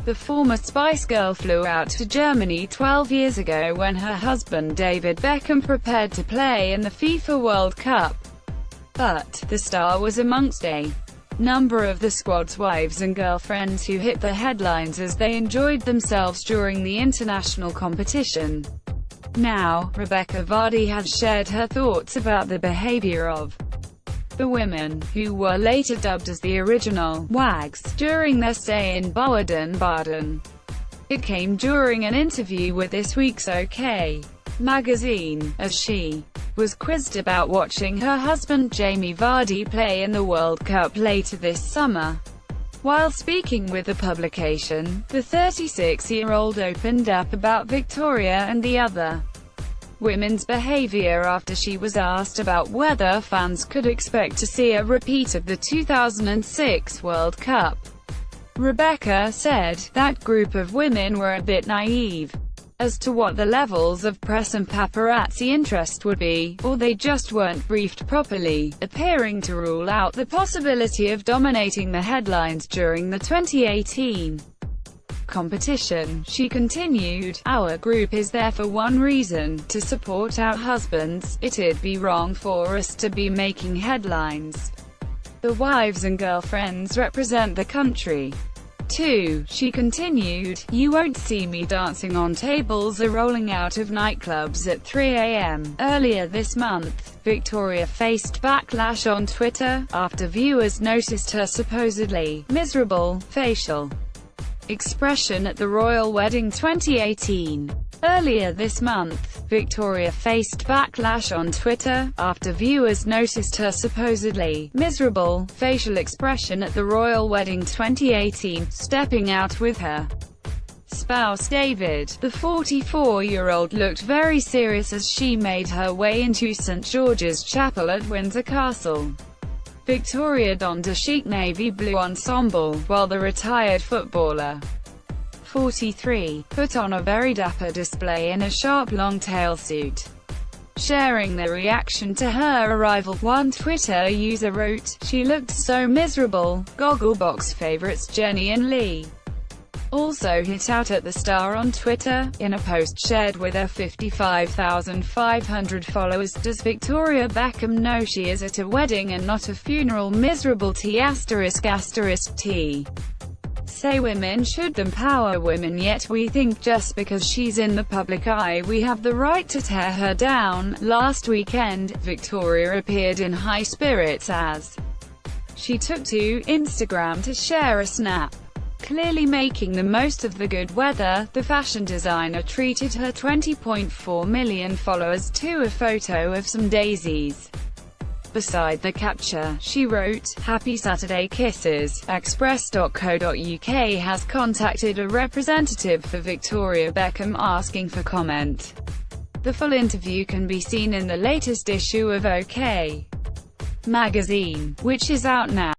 The former Spice Girl flew out to Germany 12 years ago when her husband David Beckham prepared to play in the FIFA World Cup. But the star was amongst a number of the squad's wives and girlfriends who hit the headlines as they enjoyed themselves during the international competition. Now, Rebekah Vardy has shared her thoughts about the behavior of the women, who were later dubbed as the original WAGs, during their stay in Baden-Baden. It came during an interview with this week's OK magazine, as she was quizzed about watching her husband Jamie Vardy play in the World Cup later this summer. While speaking with the publication, the 36-year-old opened up about Victoria and the other women's behavior after she was asked about whether fans could expect to see a repeat of the 2006 World Cup. Rebekah said, "That group of women were a bit naive as to what the levels of press and paparazzi interest would be, or they just weren't briefed properly," appearing to rule out the possibility of dominating the headlines during the 2018 competition. She continued, "Our group is there for one reason, to support our husbands. It'd be wrong for us to be making headlines. The wives and girlfriends represent the country too." She continued, "You won't see me dancing on tables or rolling out of nightclubs at 3 a.m. Earlier this month, Victoria faced backlash on Twitter, after viewers noticed her supposedly miserable facial expression at the royal wedding 2018. Earlier this month, Victoria faced backlash on Twitter, after viewers noticed her supposedly miserable facial expression at the royal wedding 2018, stepping out with her spouse David. The 44-year-old looked very serious as she made her way into St. George's Chapel at Windsor Castle. Victoria donned a chic navy blue ensemble, while the retired footballer, 43, put on a very dapper display in a sharp long-tail suit. Sharing their reaction to her arrival, one Twitter user wrote, "She looked so miserable." Gogglebox favorites Jenny and Lee also hit out at the star on Twitter. In a post shared with her 55,500 followers, "Does Victoria Beckham know she is at a wedding and not a funeral? Miserable T***. Say women should empower women, yet we think just because she's in the public eye we have the right to tear her down." Last weekend, Victoria appeared in high spirits as she took to Instagram to share a snap. Clearly making the most of the good weather, the fashion designer treated her 20.4 million followers to a photo of some daisies. Beside the capture, she wrote, "Happy Saturday kisses." Express.co.uk has contacted a representative for Victoria Beckham asking for comment. The full interview can be seen in the latest issue of OK magazine, which is out now.